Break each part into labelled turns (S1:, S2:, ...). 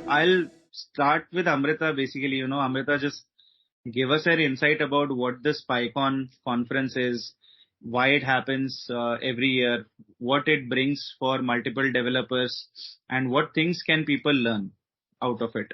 S1: I'll start with Amrita. Basically, Amrita just give us her insight about what this PyCon conference is, why it happens every year, what it brings for multiple developers, and what things can people learn out of it.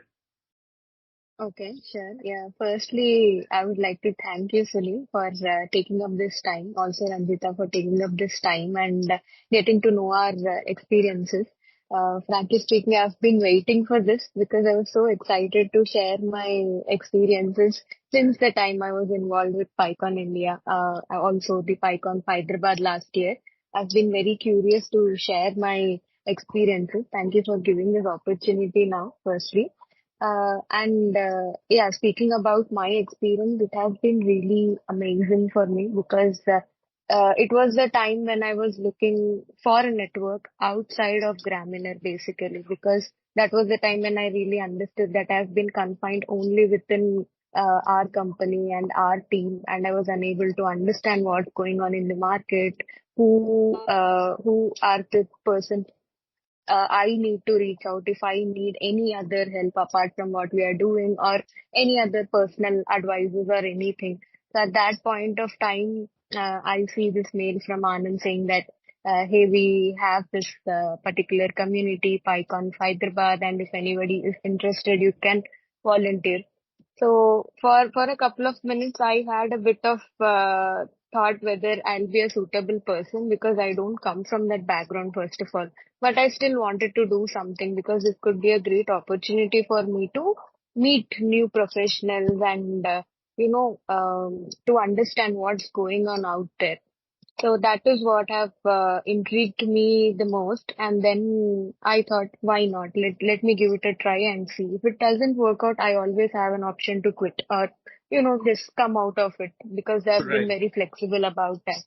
S2: Okay, sure. Yeah. Firstly, I would like to thank you, Sunil, for taking up this time. Also, Ranjita for taking up this time and getting to know our experiences. Frankly speaking, I've been waiting for this because I was so excited to share my experiences since the time I was involved with PyCon India, also the PyCon Hyderabad last year. I've been very curious to share my experiences. Thank you for giving this opportunity now, firstly. Yeah, speaking about my experience, it has been really amazing for me because it was the time when I was looking for a network outside of Gramener, basically, because that was the time when I really understood that I've been confined only within our company and our team, and I was unable to understand what's going on in the market, who are the person I need to reach out if I need any other help apart from what we are doing or any other personal advices or anything. So at that point of time, I see this mail from Anand saying that, hey, we have this particular community, PyCon Hyderabad, and if anybody is interested, you can volunteer. So for a couple of minutes, I had a bit of thought whether I'll be a suitable person because I don't come from that background, first of all. But I still wanted to do something because it could be a great opportunity for me to meet new professionals and, to understand what's going on out there. So that is what have intrigued me the most. And then I thought, why not? Let me give it a try and see. If it doesn't work out, I always have an option to quit or, just come out of it because I've been
S1: Right.
S2: very flexible about that.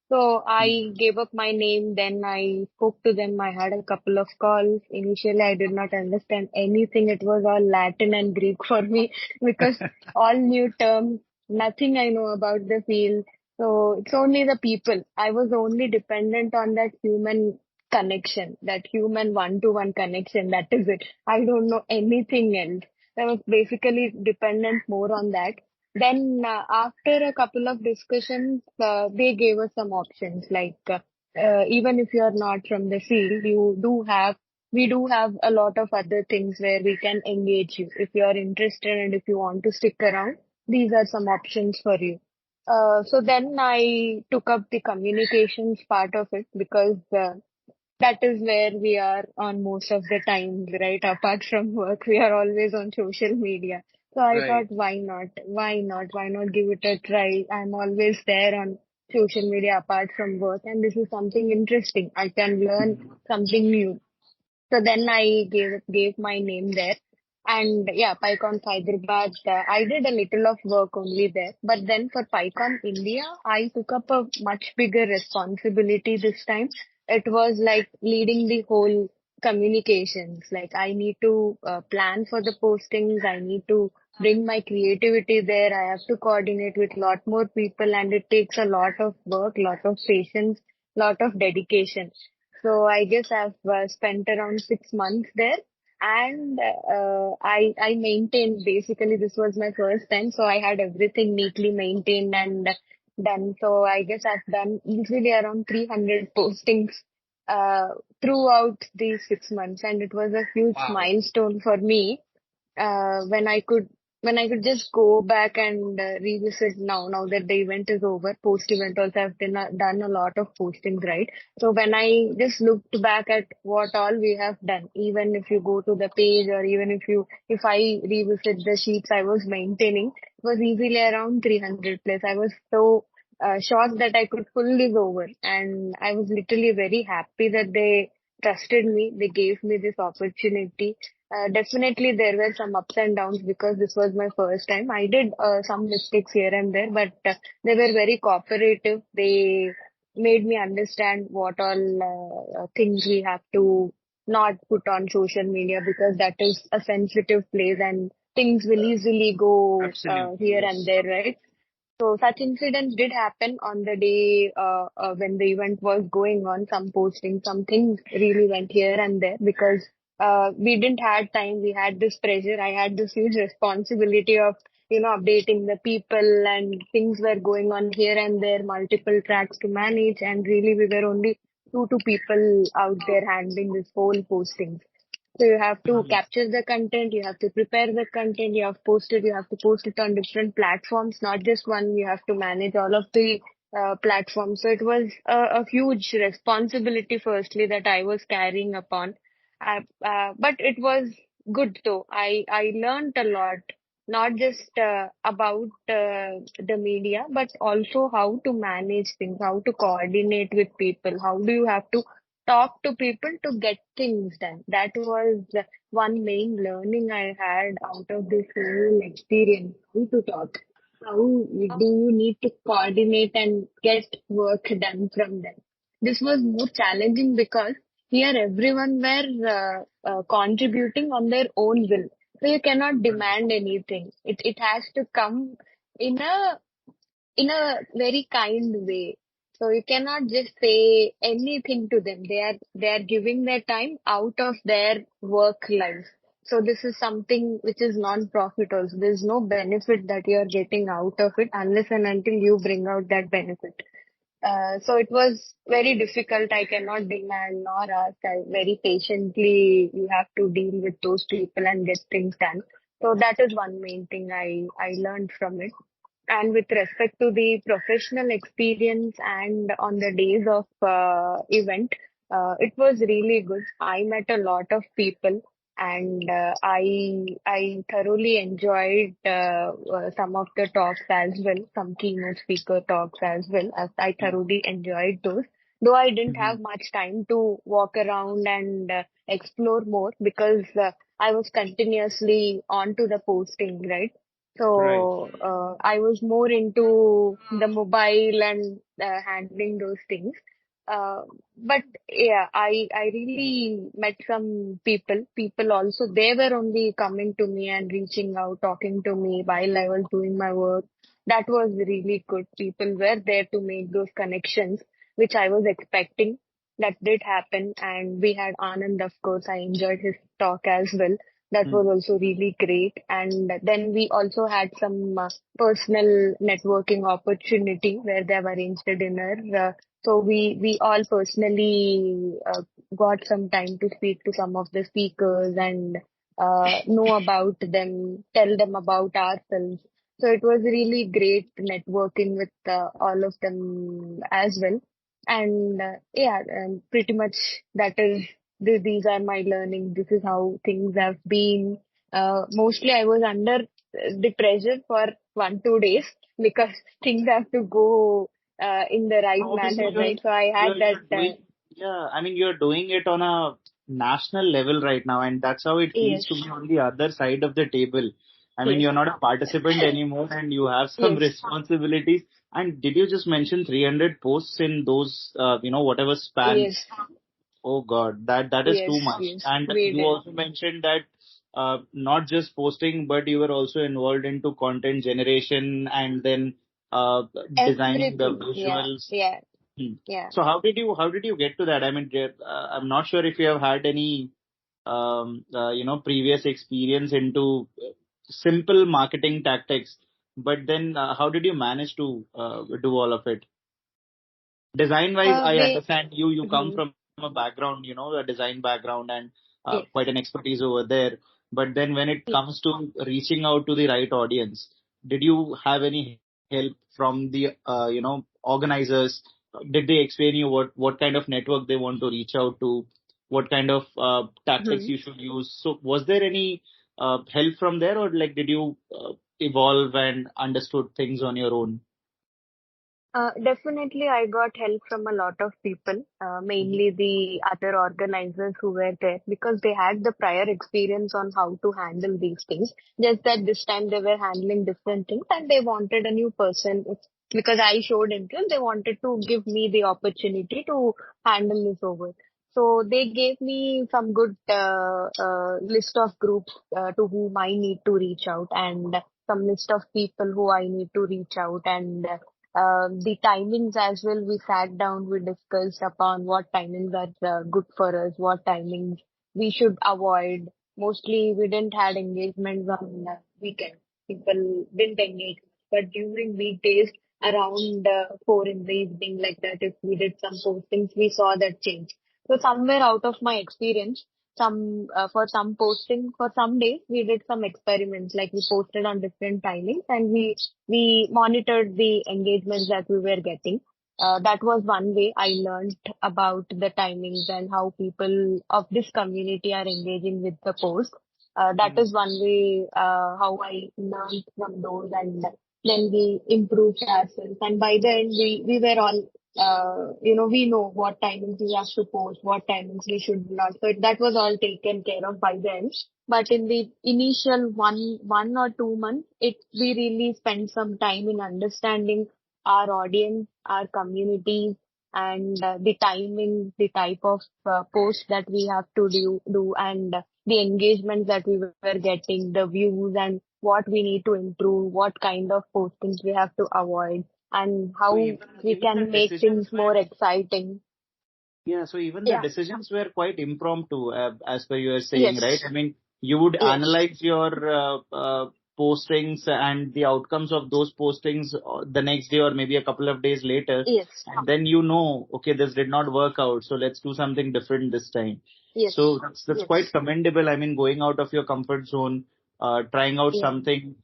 S2: So I gave up my name. Then I spoke to them. I had a couple of calls. Initially, I did not understand anything. It was all Latin and Greek for me because all new terms, nothing I know about the field. So it's only the people. I was only dependent on that human connection, that human one-to-one connection. That is it. I don't know anything else. I was basically dependent more on that. Then after a couple of discussions, they gave us some options like even if you are not from the field, we do have a lot of other things where we can engage you. If you are interested and if you want to stick around, these are some options for you. So then I took up the communications part of it because that is where we are on most of the time, right? Apart from work, we are always on social media. So I thought,
S1: Right.
S2: why not? Why not? Why not give it a try? I'm always there on social media apart from work, and this is something interesting. I can learn something new. So then I gave my name there. And yeah, PyCon Hyderabad, I did a little of work only there. But then for PyCon India, I took up a much bigger responsibility this time. It was like leading the whole communications. Like I need to plan for the postings. I need to bring my creativity there. I have to coordinate with lot more people and it takes a lot of work, lot of patience, lot of dedication. So I guess I've spent around 6 months there, and I maintained. Basically, this was my first time, so I had everything neatly maintained and done. So I guess I've done easily around 300 postings uh, throughout these 6 months, and it was a huge
S1: Wow.
S2: milestone for me when I could just go back and revisit now that the event is over. Post event also I've done a lot of postings, right? So when I just looked back at what all we have done, even if you go to the page or even if I revisit the sheets I was maintaining, it was easily around 300 plus. I was so shocked that I could pull this over, and I was literally very happy that they trusted me. They gave me this opportunity. Definitely there were some ups and downs because this was my first time. I did some mistakes here and there, but they were very cooperative. They made me understand what all things we have to not put on social media because that is a sensitive place and things will easily go here and
S1: Absolutely.
S2: there,
S1: Yes.
S2: right? So such incidents did happen on the day when the event was going on. Some posting, some things really went here and there because we didn't had time. We had this pressure. I had this huge responsibility of updating the people, and things were going on here and there, multiple tracks to manage, and really we were only two people out there handling this whole posting. So you have to
S1: Mhm.
S2: capture the content, you have to prepare the content, you have to post it on different platforms, not just one. You have to manage all of the platforms. So it was a huge responsibility, firstly, that I was carrying upon. But it was good though. I learned a lot, not just about the media, but also how to manage things, how to coordinate with people, how do you have to talk to people to get things done. That was one main learning I had out of this whole experience. How to talk. How do you need to coordinate and get work done from them? This was more challenging because here everyone were contributing on their own will. So you cannot demand anything. It has to come in a very kind way. So you cannot just say anything to them. They are giving their time out of their work life. So this is something which is non-profit also. There's no benefit that you are getting out of it unless and until you bring out that benefit. So it was very difficult. I cannot demand nor ask. Very patiently, you have to deal with those people and get things done. So that is one main thing I learned from it. And with respect to the professional experience and on the days of event, it was really good. I met a lot of people, and I thoroughly enjoyed some of the talks as well, some keynote speaker talks as well. As I thoroughly enjoyed those. Though I didn't have
S1: Mhm.
S2: much time to walk around and explore more because I was continuously on to the posting, right?
S1: Right.
S2: So I was more into the mobile and handling those things. Uh, but yeah, I really met some people. People also, they were only coming to me and reaching out, talking to me while I was doing my work. That was really good. People were there to make those connections, which I was expecting. That did happen, and we had Anand, of course. I enjoyed his talk as well. That was
S1: Mhm.
S2: also really great. And then we also had some personal networking opportunity where they have arranged a dinner. So we all personally got some time to speak to some of the speakers and know about them, tell them about ourselves. So it was really great networking with all of them as well. And yeah, pretty much that is these are my learning. This is how things have been. Mostly I was under the pressure for 1 2 days because things have to go in the right
S1: Obviously,
S2: manner, right? So I had that.
S1: you're doing, yeah, I mean, you're doing it on a national level right now, and that's how it feels
S2: Yes,
S1: to be on the other side of the table. I mean,
S2: yes,
S1: you're not a participant anymore, and you have some
S2: yes,
S1: responsibilities. And did you just mention 300 posts in those, whatever span?
S2: yes,
S1: Oh God, that is
S2: yes,
S1: too much.
S2: yes.
S1: And
S2: We
S1: you
S2: did
S1: also mentioned that not just posting, but you were also involved into content generation and then designing the
S2: everything. Yeah,
S1: visuals.
S2: yeah,
S1: Hmm.
S2: yeah.
S1: So how did you get to that? I mean, I'm not sure if you have had any previous experience into simple marketing tactics, but then how did you manage to do all of it? Design wise, I
S2: We.
S1: understand you come
S2: Mhm.
S1: from a background, a design background and
S2: Yes,
S1: quite an expertise over there. But then when it
S2: yes.
S1: comes to reaching out to the right audience, did you have any help from the organizers? Did they explain you what kind of network they want to reach out to, what kind of tactics
S2: Mhm.
S1: you should use? So was there any help from there, or like did you evolve and understood things on your own?
S2: Definitely, I got help from a lot of people,
S1: Mhm.
S2: mainly the other organizers who were there because they had the prior experience on how to handle these things. Just that this time they were handling different things and they wanted a new person. Because I showed interest, they wanted to give me the opportunity to handle this over. So they gave me some good list of groups to whom I need to reach out, and some list of people who I need to reach out, and the timings as well. We sat down, we discussed upon what timings are good for us, what timings we should avoid. Mostly we didn't had engagements on weekends. People didn't engage, but during weekdays around 4 in the evening, like that, if we did some postings, we saw that change. So somewhere out of my experience, for some posting, for some days we did some experiments, like we posted on different timings, and we monitored the engagements that we were getting. That was one way I learned about the timings and how people of this community are engaging with the post. That
S1: Mm.
S2: is one way how I learned from those, and then we improved ourselves. And by the end, we were all we know what timings we have to post, what timings we should not. So that was all taken care of by the end. But in the initial one or 2 months, we really spent some time in understanding our audience, our communities, and the timing, the type of post that we have to do, and the engagement that we were getting, the views, and what we need to improve, what kind of postings we have to avoid, and
S1: So
S2: how
S1: even
S2: we
S1: even the
S2: can make
S1: decisions
S2: things
S1: were
S2: more exciting.
S1: Yeah, so even the
S2: Yeah.
S1: decisions were quite impromptu, as per you were saying, right?
S2: Yes.
S1: I mean, you would
S2: Yes.
S1: analyze your postings and the outcomes of those postings the next day or maybe a couple of days later,
S2: Yes.
S1: and then okay, this did not work out, so let's do something different this time. So
S2: Yes.
S1: that's quite
S2: Yes.
S1: commendable. I mean, going out of your comfort zone, trying out
S2: Yeah.
S1: something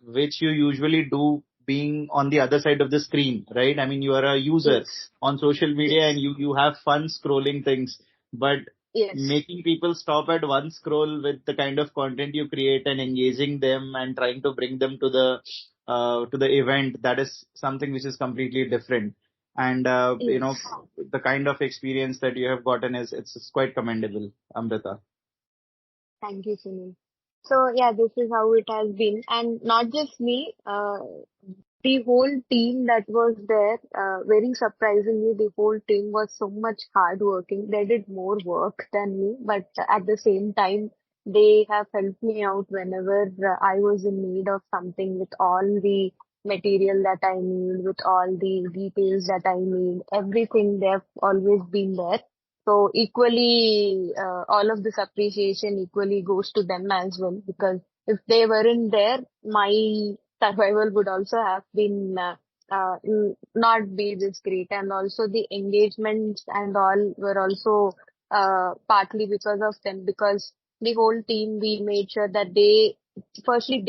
S1: which you usually do being on the other side of the screen, right? I mean, you are a user
S2: Yes.
S1: on social media and
S2: Yes.
S1: you have fun scrolling things, but
S2: Yes.
S1: making people stop at one scroll with the kind of content you create and engaging them and trying to bring them to the event, that is something which is completely different. And
S2: Yes.
S1: the kind of experience that you have gotten it's quite commendable, Amrita.
S2: Thank you, Sunil. So yeah, this is how it has been, and not just me. The whole team that was there, very surprisingly, the whole team was so much hardworking. They did more work than me, but at the same time, they have helped me out whenever I was in need of something, with all the material that I need, with all the details that I need, everything. They've always been there. So equally, all of this appreciation equally goes to them as well, because if they weren't there, my survival would also have been not be this great. And also the engagements and all were also partly because of them, because the whole team, we made sure that firstly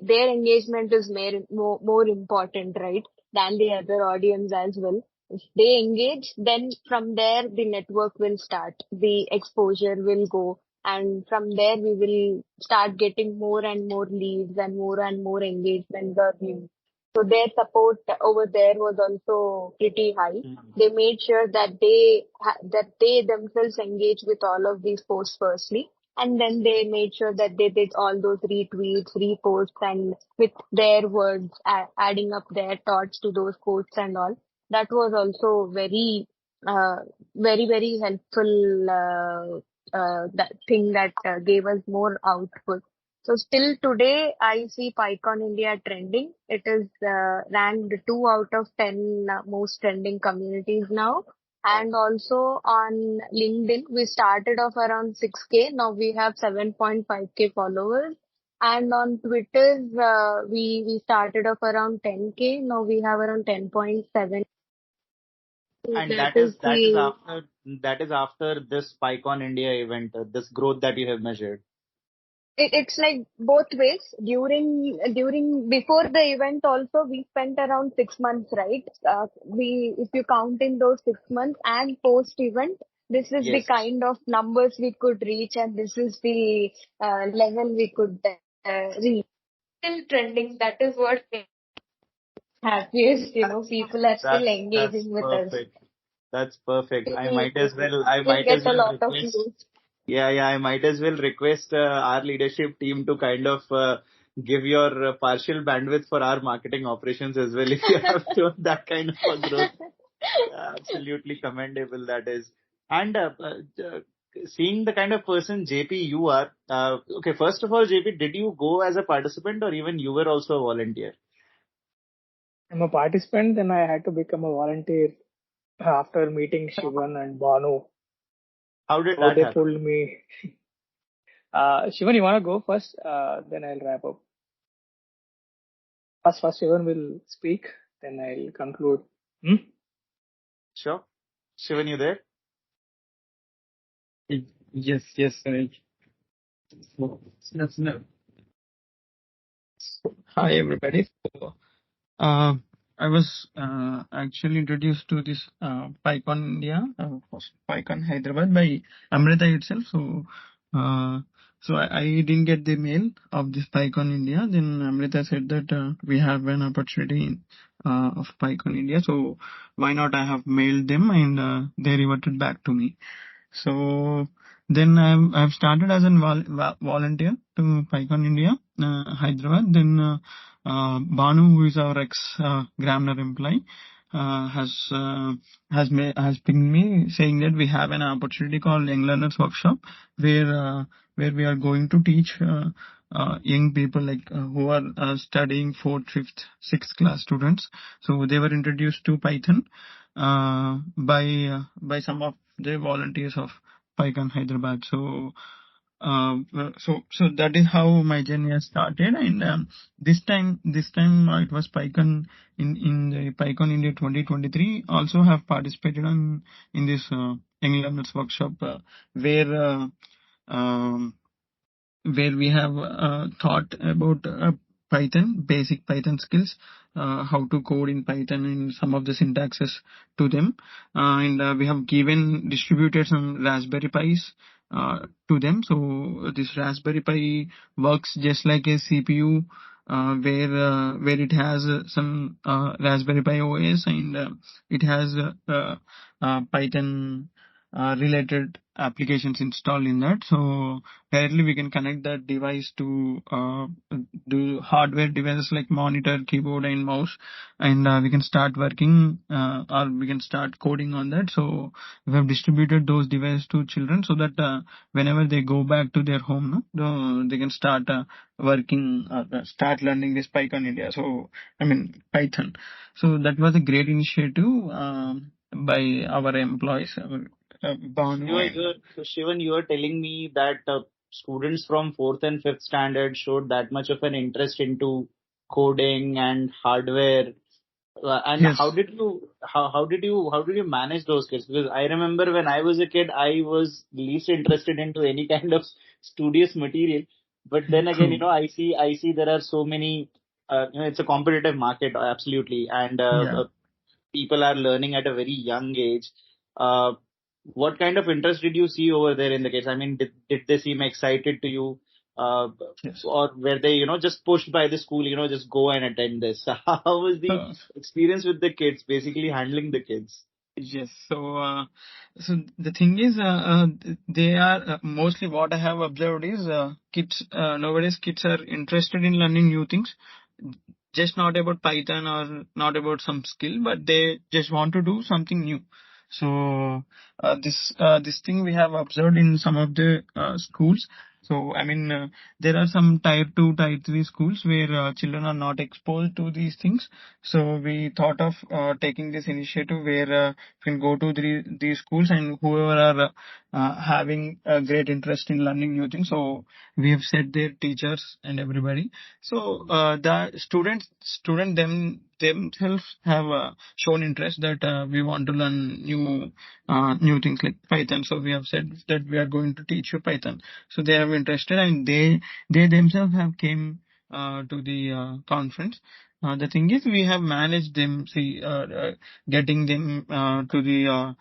S2: their engagement is more important, right, than the other audience as well. If they engage, then from there the network will start, the exposure will go, and from there we will start getting more and more leads and more engagement or views. So their support over there was also pretty high. They made sure that that they themselves engage with all of these posts firstly, and then they made sure that they did all those retweets, reposts, and with their words, adding up their thoughts to those posts and all. That was also uh, very helpful. That thing that gave us more output. So still today, I see PyCon India trending. It is ranked 2 out of 10 most trending communities now. And also on LinkedIn, we started off around 6K. Now we have 7.5K followers. And on Twitter, we started off around 10K. Now we have around 10.7. So
S1: And
S2: that is the
S1: that is after this PyCon India event, this growth that you have measured.
S2: it's like both ways. During before the event also, we spent around 6 months, right? We If you count in those 6 months and post event, this is the
S1: Yes.
S2: kind of numbers we could reach, and this is the level we could reach. Still trending. That is what makes me happiest. People are still
S1: That's
S2: engaging with us.
S1: perfect. That's perfect.
S2: We still
S1: I might
S2: get
S1: as
S2: a
S1: well
S2: lot of
S1: request.
S2: views.
S1: Yeah, I might as well request our leadership team to kind of give your partial bandwidth for our marketing operations as well. If you have shown that kind of a growth, absolutely commendable that is. And seeing the kind of person JP you are, okay, first of all, JP, did you go as a participant or even you were also a volunteer?
S3: I'm a participant, then I had to become a volunteer after meeting Shivan and Banu.
S1: How did
S3: So
S1: that
S3: they
S1: happen?
S3: pulled me. Shivan, you wanna go first? Then I'll wrap up. First Shivan will speak, then I'll conclude. Hmm?
S1: Sure. Shivan, you there?
S4: Yes, yes, right. So, that's no. Hi, everybody. So, uh, I was actually introduced to this PyCon India, first PyCon Hyderabad by Amritha itself. Uh, I didn't get the mail of this PyCon India. Then Amrita said that we have an opportunity of PyCon India. So why not? I have mailed them and they reverted back to me. So then I've started as a volunteer to PyCon India, Hyderabad. Then Banu, who is our ex Gramener employee, uh, has uh, has pinged me saying that we have an opportunity called Young Learners Workshop, where where we are going to teach young people like who are studying fourth, fifth, sixth class students. So they were introduced to Python by some of the volunteers of PyCon Hyderabad. So that is how my journey has started. And this time it was PyCon in the PyCon India 2023. Also have participated in this Young Learners Workshop where. Um, where we have thought about Python, basic Python skills, how to code in Python and some of the syntaxes to them. And we have given distributed some Raspberry Pis to them. So this Raspberry Pi works just like a CPU. Where it has some Raspberry Pi OS and it has Python related applications installed in that. So directly we can connect that device to do hardware devices like monitor, keyboard, and mouse, and we can start working or we can start coding on that. So we have distributed those devices to children so that whenever they go back to their home, they can start working or start learning this PyCon India. So I mean Python. So that was a great initiative by our employees, Banu.
S1: Shivan, you are telling me that students from fourth and fifth standard showed that much of an interest into coding and hardware. And how
S4: Yes.
S1: did you how did you manage those kids? Because I remember when I was a kid, I was least interested into any kind of studious material. But then again,
S4: True.
S1: I see there are so many. It's a competitive market, absolutely, and
S4: Yeah.
S1: people are learning at a very young age. Uh, what kind of interest did you see over there in the kids? I mean, did they seem excited to you? Uh,
S4: Yes.
S1: or were they, just pushed by the school, just go and attend this? How was the
S4: Uh,
S1: experience with the kids, basically handling the kids?
S4: yes. So the thing is, they are mostly what I have observed is kids nowadays kids are interested in learning new things, just not about Python or not about some skill, but they just want to do something new. So this thing we have observed in some of the schools. So I mean, there are some tier 2, tier 3 schools where children are not exposed to these things. So we thought of taking this initiative where we can go to these schools and whoever are having a great interest in learning new things. So we have set their teachers and everybody. So the student themselves have shown interest that we want to learn new things like Python. So we have said that we are going to teach you Python. So they are interested and they themselves have came to the conference. The thing is, we have managed them, getting them to the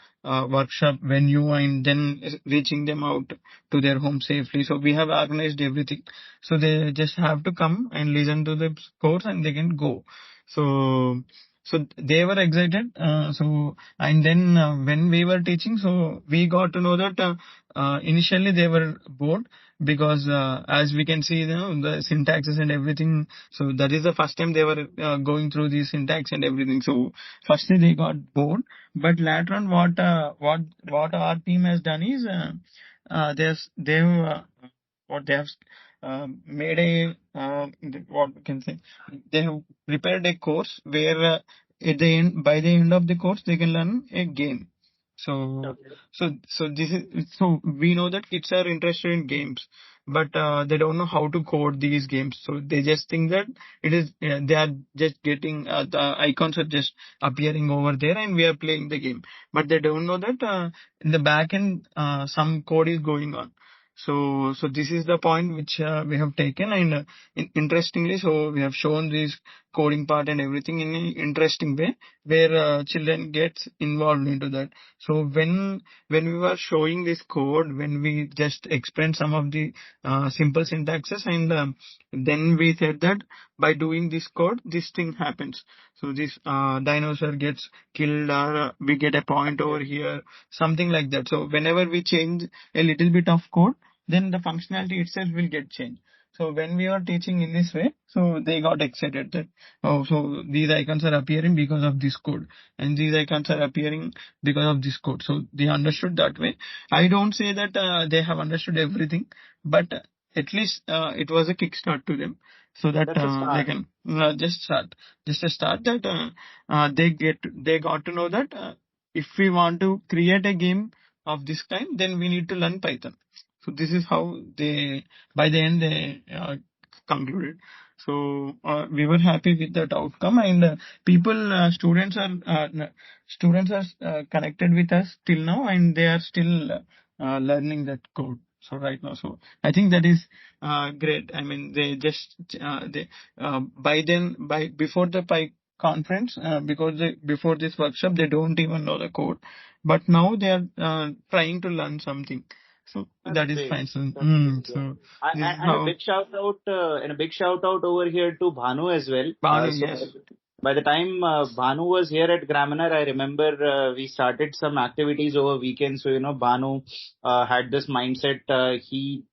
S4: workshop venue and then reaching them out to their home safely. So we have organized everything. So they just have to come and listen to the course and they can go. So they were excited. And then when we were teaching, so we got to know that initially they were bored because as we can see, the syntaxes and everything. So that is the first time they were going through the syntax and everything. So firstly they got bored, but later on what our team has done is they've what they have made a what we can say, they have prepared a course where at the end, by the end of the course they can learn a game. So
S3: Okay.
S4: so this is, so we know that kids are interested in games, but they don't know how to code these games. So they just think that it is they are just getting the icons are just appearing over there and we are playing the game, but they don't know that in the back end some code is going on. So this is the point which we have taken, and interestingly, so we have shown this coding part and everything in an interesting way where children gets involved into that. So when we were showing this code, when we just explained some of the simple syntaxes, and then we said that by doing this code, this thing happens. So this dinosaur gets killed, or we get a point over
S3: Okay.
S4: here, something like that. So whenever we change a little bit of code, then the functionality itself will get changed. So when we are teaching in this way, so they got excited that, oh, so these icons are appearing because of this code, and these icons are appearing because of this code. So they understood that way. I don't say that they have understood everything, but at least it was a kickstart to them, so that
S1: That's a
S4: they
S1: start.
S4: can just a start that they got to know that if we want to create a game of this kind, then we need to learn Python. So this is how they, by the end, they concluded. So we were happy with that outcome, and students are connected with us till now, and they are still learning that code. So right now, so I think that is great. I mean, they just they by then, by before the Pi conference, because before this workshop they don't even know the code, but now they are trying to learn something. So
S1: That's
S4: that is
S1: great.
S4: fine. So,
S1: That's great. Yeah.
S4: so this is
S1: And a
S4: how
S1: big shout out and a big shout out over here to Bhanu as well.
S4: Banu,
S1: So
S4: yes.
S1: by the time Bhanu was here at Gramener, I remember we started some activities over weekends. So Bhanu had this mindset. He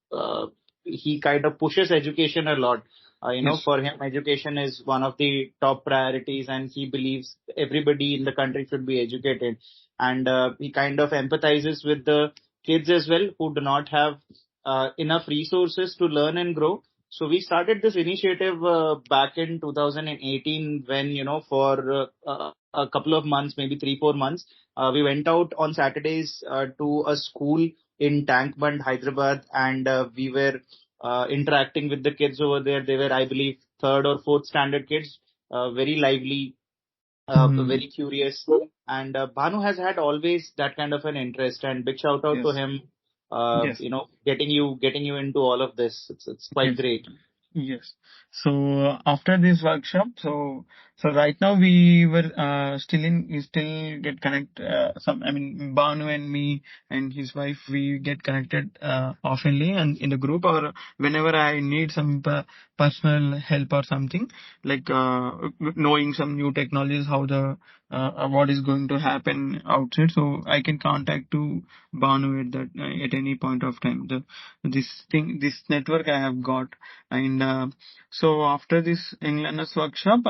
S1: kind of pushes education a lot.
S4: Yes.
S1: For him, education is one of the top priorities, and he believes everybody in the country should be educated. And he kind of empathizes with the kids as well who do not have enough resources to learn and grow. So we started this initiative back in 2018 when, for a couple of months, maybe 3, 4 months, we went out on Saturdays to a school in Tankband, Hyderabad, and we were interacting with the kids over there. They were, I believe, third or fourth standard kids, very lively,
S4: Mm,
S1: very curious. And Bhanu has had always that kind of an interest. And big shout out to
S4: yes.
S1: him.
S4: Yes.
S1: Getting you into all of this. It's quite
S4: Yes.
S1: great.
S4: Yes. So after this workshop, so right now we were we still get connect some. I mean, Banu and me and his wife, we get connected oftenly and in the group, or whenever I need some personal help or something, like knowing some new technologies, how the what is going to happen outside. So I can contact to Banu at that at any point of time. This network I have got, and so after this Englanders workshop,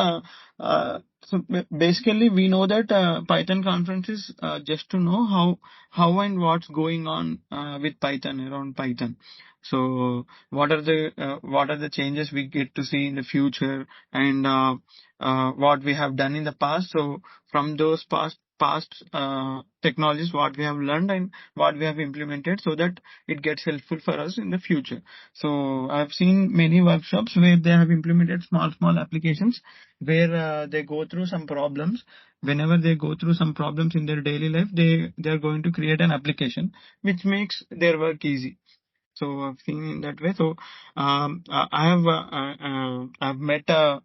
S4: basically we know that Python conference is just to know how and what's going on with Python, around Python. So what are the changes we get to see in the future, and what we have done in the past. So from those past technologies, what we have learned and what we have implemented, so that it gets helpful for us in the future. So I've seen many workshops where they have implemented small applications where they go through some problems. Whenever they go through some problems in their daily life, they are going to create an application which makes their work easy. So I've seen in that way. So I've met a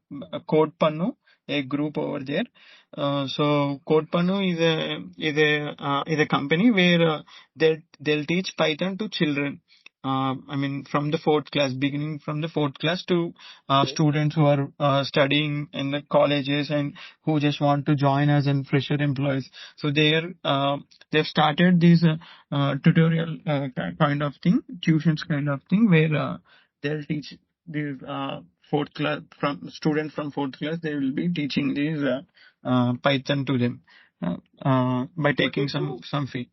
S4: Code Pannu, a group over there. So Code Pannu is a company where they'll teach Python to children. I mean, from the fourth class, beginning from the fourth class to
S1: Okay.
S4: students who are studying in the colleges and who just want to join as in fresher employees. So they've started this tutorial kind of thing, tuitions kind of thing, where they'll teach these fourth class from students from fourth class. They will be teaching these Python to them by
S1: What
S4: taking
S1: did you
S4: some fee.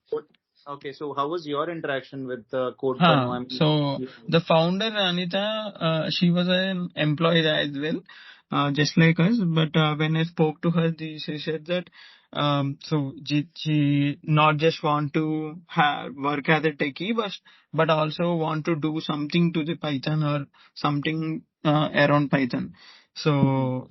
S1: Okay, so how was your interaction with Code Pano? I mean,
S4: So the founder Anita, she was an employee as well, just like us. But when I spoke to her, she said that so she not just want to work as a techie, but also want to do something to the Python or something around Python. So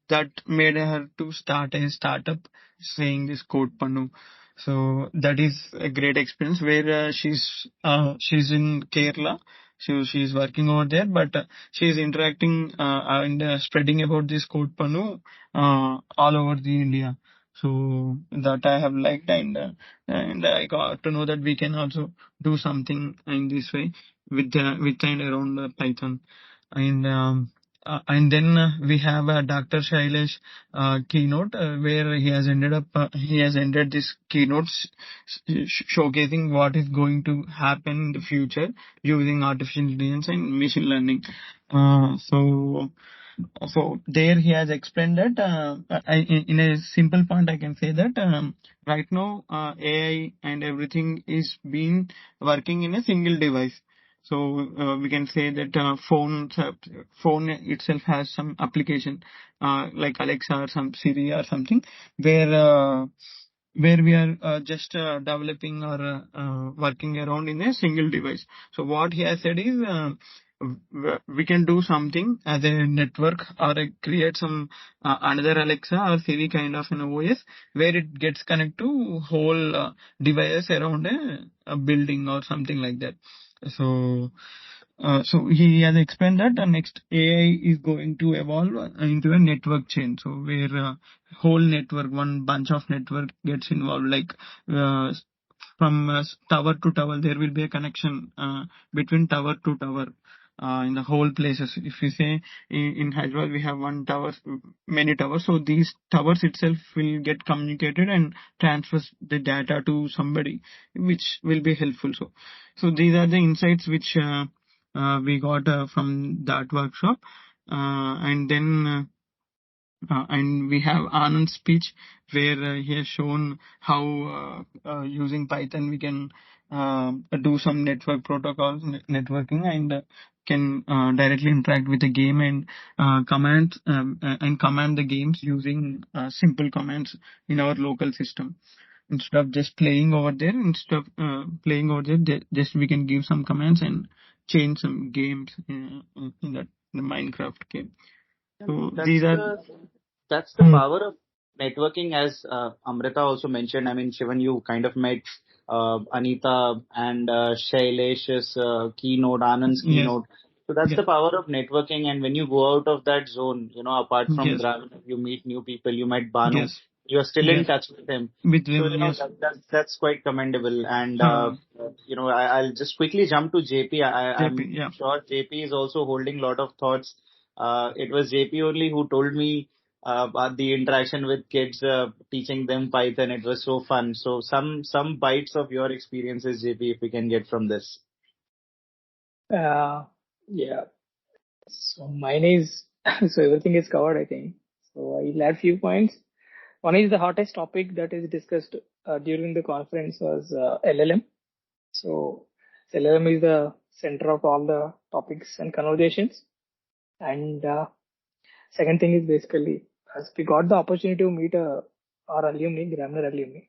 S4: that made her to start a startup saying this Code Panu. So that is a great experience where she's in Kerala. She's working over there, but she's interacting and spreading about this code Panu all over the India. So that I have liked, and I got to know that we can also do something in this way with and around Python. And then we have Dr. Shailesh keynote where he has ended this keynote showcasing what is going to happen in the future using artificial intelligence and machine learning. So there he has explained that in a simple point I can say that right now AI and everything is being working in a single device. So we can say that phone itself has some application like Alexa or some Siri or something where we are just developing or working around in a single device. So what he has said is we can do something as a network or create some another Alexa or Siri kind of an OS where it gets connected to whole device around a building or something like that. So he has explained that next AI is going to evolve into a network chain. So where whole network, one bunch of network gets involved, like uh, from tower to tower, there will be a connection between tower to tower. In the whole places, if you say in Hyderabad we have one tower, many towers, so these towers itself will get communicated and transfers the data to somebody, which will be helpful. So these are the insights which we got from that workshop. And then and we have Anand's speech where he has shown how using Python we can do some network protocols, networking, and can directly interact with the game and command the games using simple commands in our local system. Instead of just playing over there, just we can give some commands and change some games in that the Minecraft game. So
S1: that's
S4: these are
S1: that's the power of networking, as Amrita also mentioned. I mean, Shivan, you kind of met Anita and Shailesh's keynote, Anand's
S4: yes,
S1: keynote. So that's
S4: yes,
S1: the power of networking. And when you go out of that zone, apart from
S4: yes,
S1: Gramener, you meet new people. You met Banu.
S4: yes,
S1: You are still in
S4: yes.
S1: touch with him.
S4: With
S1: So
S4: them, yes.
S1: that's quite commendable. And
S4: Huh.
S1: I'll just quickly jump to JP.
S4: JP,
S1: I'm
S4: yeah.
S1: sure JP is also holding a lot of thoughts. It was JP only who told me about the interaction with kids, teaching them Python. It was so fun. So some bites of your experiences, JP, if we can get from this.
S3: Uh, yeah. So mine is so everything is covered, I think. So I'll add few points. One is the hottest topic that is discussed during the conference was LLM. So LLM is the center of all the topics and conversations. And second thing is basically as we got the opportunity to meet our alumni, Gramener alumni.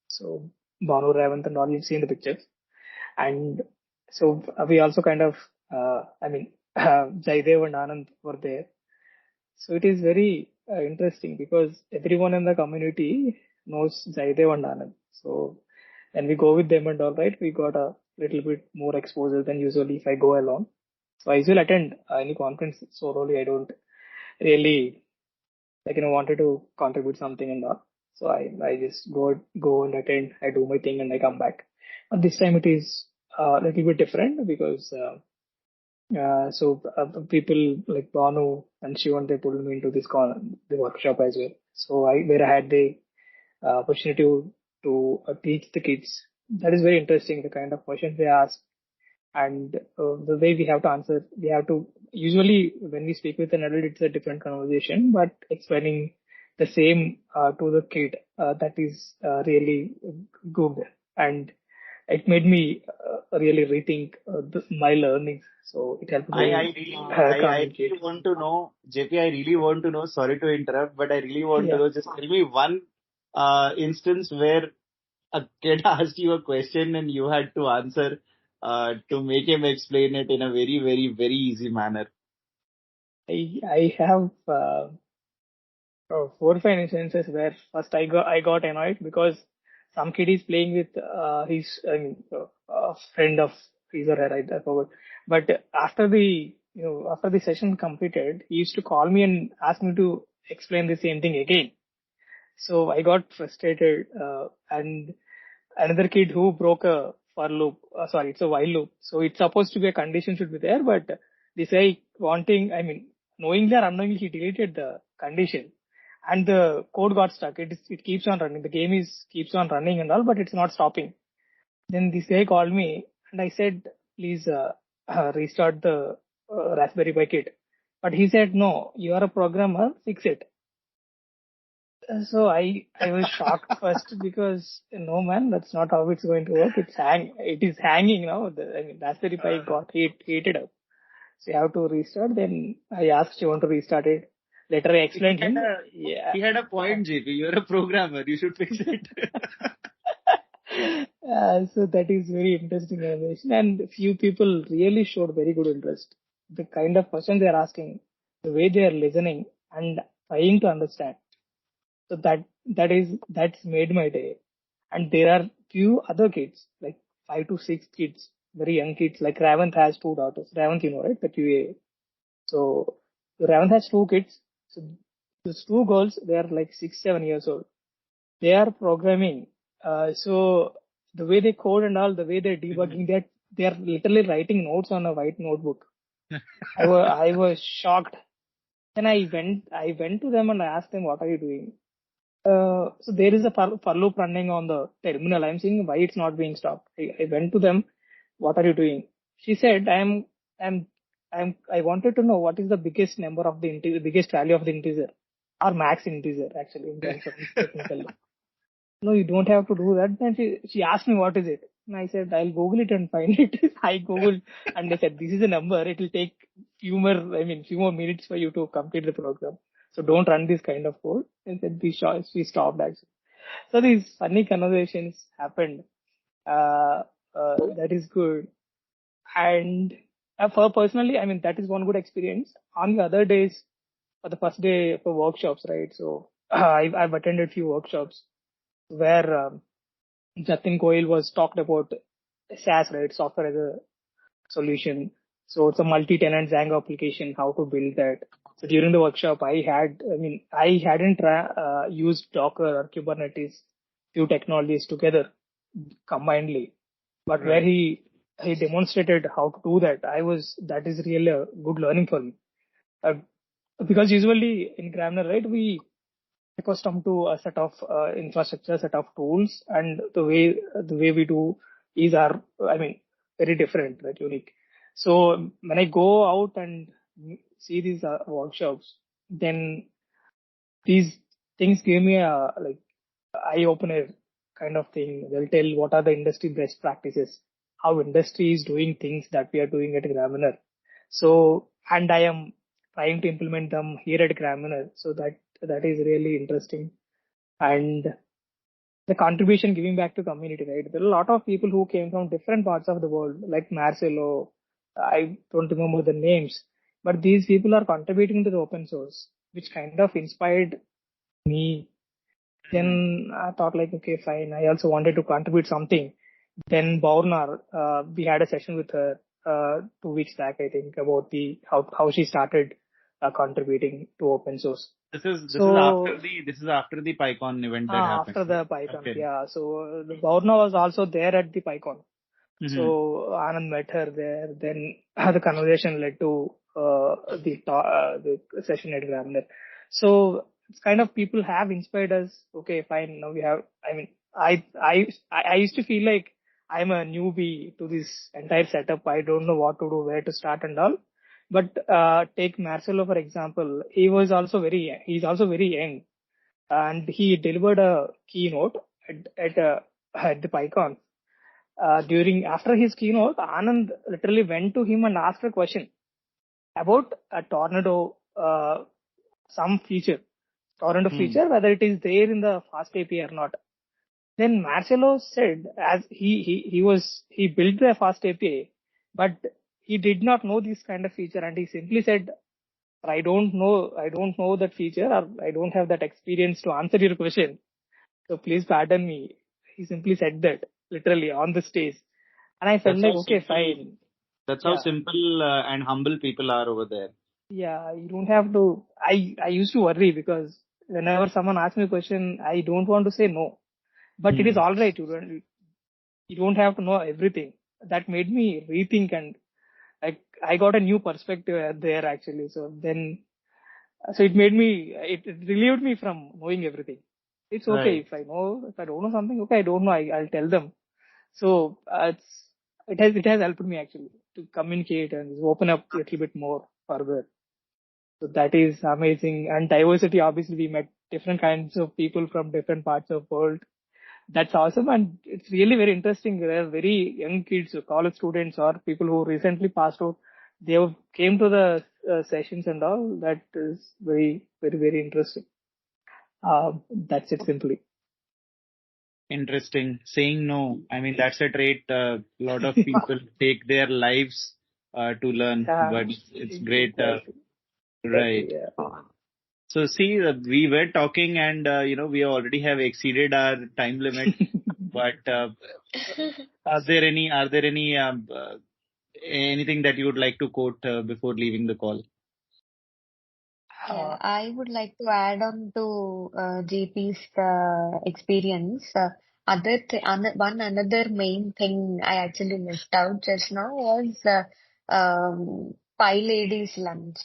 S3: So Banu, Ravant, and all you've seen the pictures. And so we also kind of, Jaidev and Anand were there. So it is very interesting because everyone in the community knows Jaidev and Anand. So when we go with them and all right, we got a little bit more exposure than usually if I go alone. So I usually attend any conference solely. I don't really wanted to contribute something and all. So I just go and attend. I do my thing and I come back. But this time it is a little bit different because people like Banu and Shivan, they pulled me into the workshop as well. So where I had the opportunity to teach the kids. That is very interesting. The kind of questions they ask and the way we have to answer. We have to usually when we speak with an adult, it's a different conversation. But explaining the same to the kid, that is really good. And it made me really rethink my learning. So it helped
S1: I
S3: me
S1: really, I
S3: communicate.
S1: really want to know, JP, I really want to know, sorry to interrupt, but I really want to
S3: Yeah.
S1: know, just tell me one instance where a kid asked you a question and you had to answer to make him explain it in a very, very, very easy manner.
S3: I have 4 or 5 instances where first I got annoyed because some kid is playing with his a friend of his or her, I forgot. But after the session completed, he used to call me and ask me to explain the same thing again. So I got frustrated, and another kid who broke a for loop. Sorry, it's a while loop. So it's supposed to be a condition should be there, but this guy knowingly or unknowingly, he deleted the condition, and the code got stuck. It keeps on running. The game is keeps on running and all, but it's not stopping. Then this guy called me, and I said, please restart the Raspberry Pi kit. But he said, no, you are a programmer, fix it. So I was shocked first because no man, that's not how it's going to work. It is hanging now. Raspberry Pi got heated up. So you have to restart. Then I asked you want to restart it. Later I
S1: He
S3: explained
S1: had
S3: him.
S1: a,
S3: Yeah.
S1: he had a point, JP. You're a programmer. You should fix it.
S3: So that is very interesting innovation, and few people really showed very good interest. The kind of questions they are asking, the way they are listening and trying to understand. So that's made my day. And there are few other kids, like 5 to 6 kids, very young kids. Like Ravanth has 2 daughters. Ravanth, you know, right? The QA. So Ravanth has 2 kids. So those 2 girls, they are like 6, 7 years old. They are programming. So the way they code and all, the way they're debugging, they are literally writing notes on a white notebook. I was shocked. Then I went to them and I asked them, what are you doing? So there is a for loop running on the terminal. I'm seeing why it's not being stopped. I went to them. What are you doing? She said, I wanted to know what is the biggest number of the integer, biggest value of the integer, or max integer actually in terms of technical. No, you don't have to do that. Then she asked me what is it, and I said I'll Google it and find it. I Googled, and they said this is a number. It will take few more minutes for you to complete the program. So don't run this kind of code. And said we stopped actually. So these funny conversations happened. Uh, that is good. And for personally, that is one good experience. On the other days, for the first day for workshops, right? So I've attended few workshops where Jatin Goyal was talked about SaaS, right? Software as a solution. So it's a multi-tenant Django application, how to build that. So during the workshop, I hadn't used Docker or Kubernetes, few technologies together combinedly, but where
S1: Right.
S3: he demonstrated how to do that, that is really a good learning for me. Uh, because usually in Gramener, right, we accustomed to a set of infrastructure, set of tools, and the way we do is very different, right, unique. So when I go out and see these workshops, then these things give me a like eye opener kind of thing. They'll tell what are the industry best practices, how industry is doing things that we are doing at Gramener. So, and I am trying to implement them here at Gramener. So that is really interesting. And the contribution giving back to community, right? There are a lot of people who came from different parts of the world, like Marcelo. I don't remember the names, but these people are contributing to the open source, which kind of inspired me.
S1: Mhm.
S3: Then I thought like, okay, fine. I also wanted to contribute something. Then Baunar, we had a session with her 2 weeks back, I think, about the how she started contributing to open source. So
S1: This is after the PyCon event that happened,
S3: after the
S1: right?
S3: PyCon,
S1: Okay.
S3: yeah. So the Bhavna was also there at the PyCon.
S1: Mm-hmm.
S3: So Anand met her there. Then the conversation led to the session at Gramener. So it's kind of people have inspired us. Okay, fine. Now we have. I used to feel like I'm a newbie to this entire setup. I don't know what to do, where to start, and all. But take Marcelo for example. He's also very young, and he delivered a keynote at the PyCon. after his keynote, Anand literally went to him and asked a question about a tornado, some tornado feature, whether it is there in the fast API or not. Then Marcelo said, as he built the fast API, but he did not know this kind of feature, and he simply said, I don't know that feature, or I don't have that experience to answer your question. So please pardon me. He simply said that literally on the stage, and I felt
S1: That's
S3: like,
S1: how
S3: okay,
S1: simple.
S3: fine.
S1: That's how
S3: Yeah,
S1: simple and humble people are over there.
S3: yeah. You don't have to. I used to worry because whenever someone asks me a question, I don't want to say no. But it is all right. You don't have to know everything. That made me rethink, and like I got a new perspective there actually. So it relieved me from knowing everything. It's okay
S1: Right.
S3: if if I don't know something, okay, I don't know, I'll tell them. So it has helped me actually to communicate and open up a little bit more further. So that is amazing. And diversity, obviously we met different kinds of people from different parts of the world. That's awesome, and it's really very interesting. There are very young kids, college students, or people who recently passed out. They have came to the sessions and all. That is very, very, very interesting. That's it simply.
S1: Interesting. Saying no. I mean, that's a trait a lot of people take their lives to learn,
S3: Yeah,
S1: but it's great.
S3: exactly, exactly.
S1: Right.
S3: Yeah.
S1: So see, we were talking and, we already have exceeded our time limit, but anything that you would like to quote before leaving the call?
S2: Yeah,
S3: Uh,
S2: I would like to add on to JP's experience. Another main thing I actually left out just now was Pie Lady's lunch.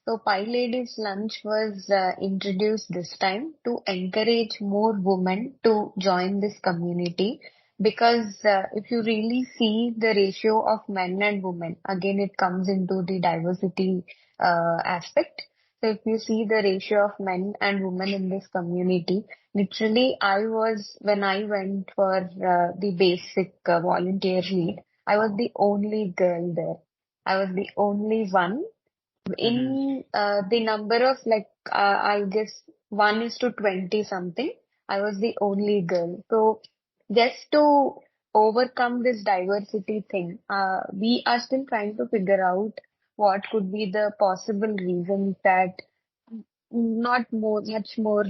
S2: So Pie Ladies Lunch was introduced this time to encourage more women to join this community because if you really see the ratio of men and women, again it comes into the diversity aspect. So if you see the ratio of men and women in this community, literally when I went for the basic volunteer lead, I was the only girl there. I was the only one
S1: Hmm.
S2: in the number of I guess 1 is to 20 something. I was the only girl. So just to overcome this diversity thing, we are still trying to figure out what could be the possible reasons that not more, much more,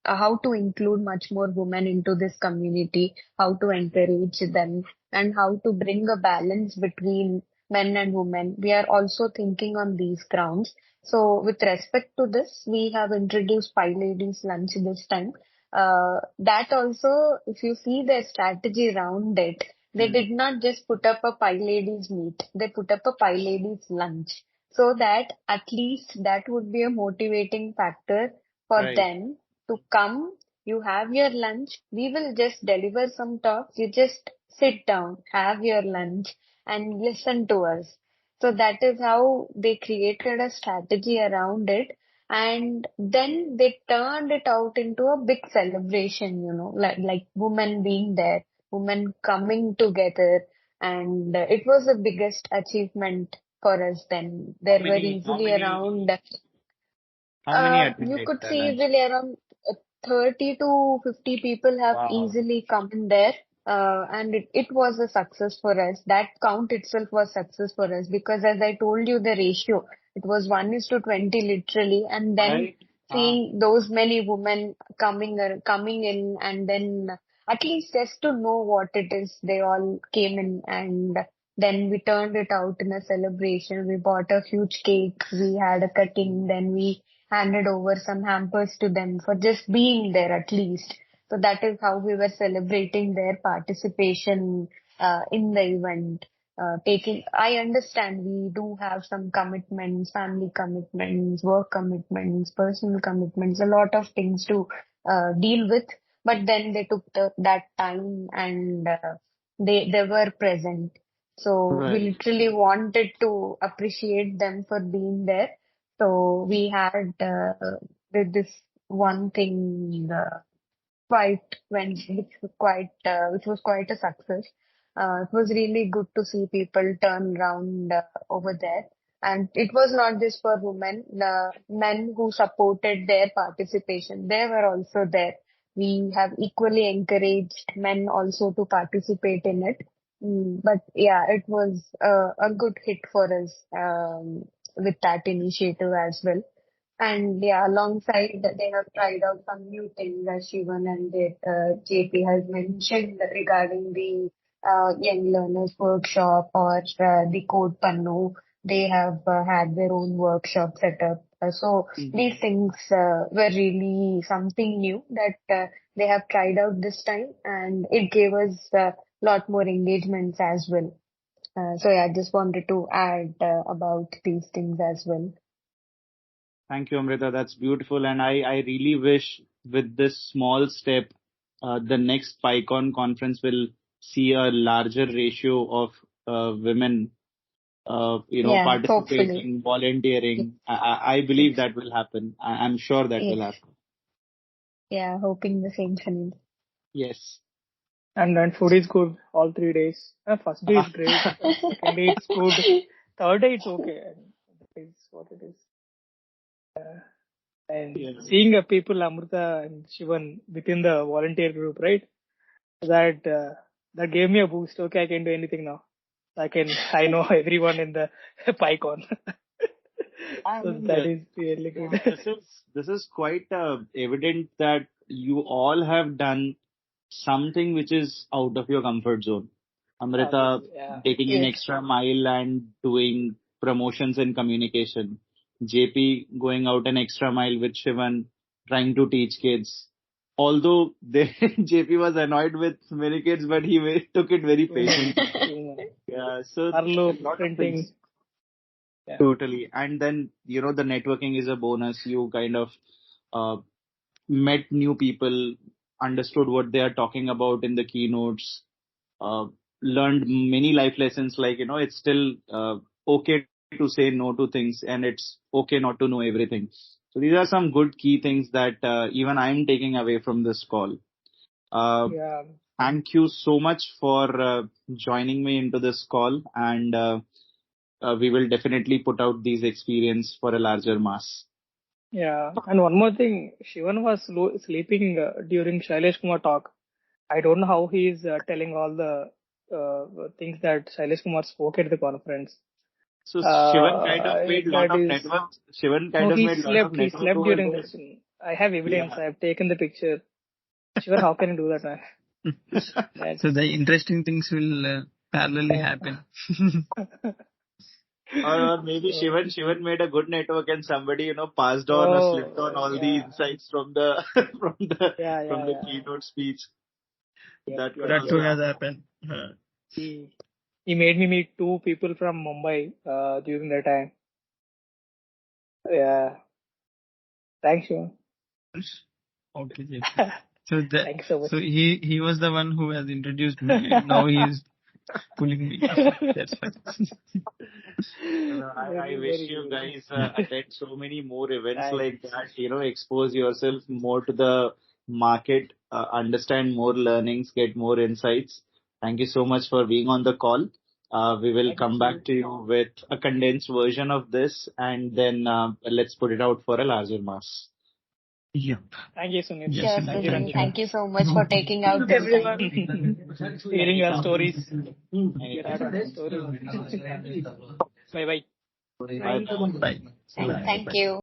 S2: how to include much more women into this community, how to encourage them, and how to bring a balance between men and women. We are also thinking on these grounds. So, with respect to this, we have introduced Pie Ladies Lunch this time. That also, if you see their strategy around it, they did not just put up a Pie Ladies meet, they put up a Pie Ladies Lunch so that at least that would be a motivating factor for
S1: Right.
S2: them to come. You have your lunch. We will just deliver some talks. You just sit down, have your lunch and listen to us. So that is how they created a strategy around it. And then they turned it out into a big celebration, like women being there, women coming together. And it was the biggest achievement for us then.
S1: How
S2: There were
S1: many? How
S2: easily
S1: many?
S2: around,
S1: How many
S2: you
S1: attended
S2: could
S1: the
S2: see
S1: lunch?
S2: easily around 30 to 50 people have
S1: Wow.
S2: easily come in there. And it was a success for us. That count itself was success for us because as I told you, the ratio, it was 1 is to 20 literally. And then
S1: Right.
S2: seeing those many women coming in and then at least just to know what it is, they all came in and then we turned it out in a celebration. We bought a huge cake. We had a cutting. Then we handed over some hampers to them for just being there at least. So that is how we were celebrating their participation in the event. I understand we do have some commitments, family commitments, work commitments, personal commitments, a lot of things to deal with. But then they took that time and they were present. So we
S1: Right.
S2: literally wanted to appreciate them for being there. So we had did this one thing quite which was quite a success. It was really good to see people turn around over there. And it was not just for women, the men who supported their participation, they were also there. We have equally encouraged men also to participate in it. But yeah, it was a good hit for us with that initiative as well. And yeah, alongside that, they have tried out some new things as Shivan and JP has mentioned regarding the Young Learners Workshop or the Code Pannu. They have had their own workshop set up. So these things were really something new that they have tried out this time, and it gave us a lot more engagements as well. So yeah, I just wanted to add about these things as well.
S1: Thank you, Amrita. That's beautiful. And I really wish with this small step, the next PyCon conference will see a larger ratio of women,
S2: Yeah, hopefully.
S1: participating, volunteering. I believe
S2: Yes.
S1: that will happen. I'm sure that will
S2: Yes.
S1: happen.
S2: Yeah, hoping the same, Sunil.
S1: Yes.
S3: And food is good all 3 days. First day is great. Second day it's good. Third day it's okay. And that is what it is. And
S1: Yeah.
S3: seeing people Amrita and Shivan within the volunteer group, right? That that gave me a boost. Okay, I can do anything now. I know everyone in the PyCon.
S1: I
S3: So
S1: mean,
S3: that is really good.
S1: this is quite evident that you all have done something which is out of your comfort zone. Amrita
S3: Obviously, yeah.
S1: taking an
S2: Yes.
S1: extra mile and doing promotions in communication. JP going out an extra mile with Shivan trying to teach kids. Although JP was annoyed with many kids, but he took it very
S3: Too much,
S1: patiently.
S3: too much.
S1: Yeah, so a
S3: Harloop,
S1: lot of things.
S3: printing. Yeah,
S1: Totally. And then, the networking is a bonus. You kind of uh, met new people, understood what they are talking about in the keynotes, uh, learned many life lessons like, it's still okay to say no to things and it's okay not to know everything. So these are some good key things that even I'm taking away from this call. Uh,
S3: yeah,
S1: Thank you so much for joining me into this call, and we will definitely put out these experience for a larger mass.
S3: yeah. And one more thing, Shivan was sleeping during Shailesh Kumar talk. I don't know how he is telling all the things that Shailesh Kumar spoke at the conference.
S1: So Shivan kind of made lot
S3: That
S1: of
S3: is
S1: network. Shivan
S3: no,
S1: kind of
S3: he
S1: made lot of
S3: slept. He
S1: network
S3: slept
S1: over
S3: during the
S1: there.
S3: session. I have evidence.
S1: Yeah.
S3: I have taken the picture. Shivan, how can you do that, man? That's
S4: So the interesting things will parallelly happen.
S1: Or maybe
S3: so.
S1: Shivan made a good network and somebody passed on or slipped on
S3: Oh,
S1: all the
S3: yeah,
S1: insights from the from the
S3: yeah,
S1: from
S3: yeah,
S1: the
S3: yeah.
S1: keynote speech.
S3: Yep,
S1: That could
S3: yep,
S4: That
S3: yep.
S4: too
S1: also
S4: has
S1: happen.
S4: happened.
S3: He made me meet two people from Mumbai during that time. Yeah, thanks, Shivan.
S4: Okay, JP. So
S3: Thank you so much.
S4: so he was the one who has introduced me, and now he is pulling me. That's fine.
S1: I
S3: Very,
S1: wish
S3: very
S1: you
S3: good.
S1: guys attend so many more events
S3: Thanks.
S1: like that, expose yourself more to the market, understand more learnings, get more insights. Thank you so much for being on the call. We will
S3: Thank
S1: come
S3: you.
S1: back to you with a condensed version of this and then let's put it out for a larger mass.
S4: Yep.
S3: Thank you, Sunil.
S4: Yes,
S2: Sure,
S3: Thank you,
S2: Sunil.
S3: Ranjana.
S2: Thank you so much for taking out this time.
S3: Everyone hearing our stories. Get out of the stories. Bye bye.
S1: Bye bye.
S4: Bye.
S2: Thank you.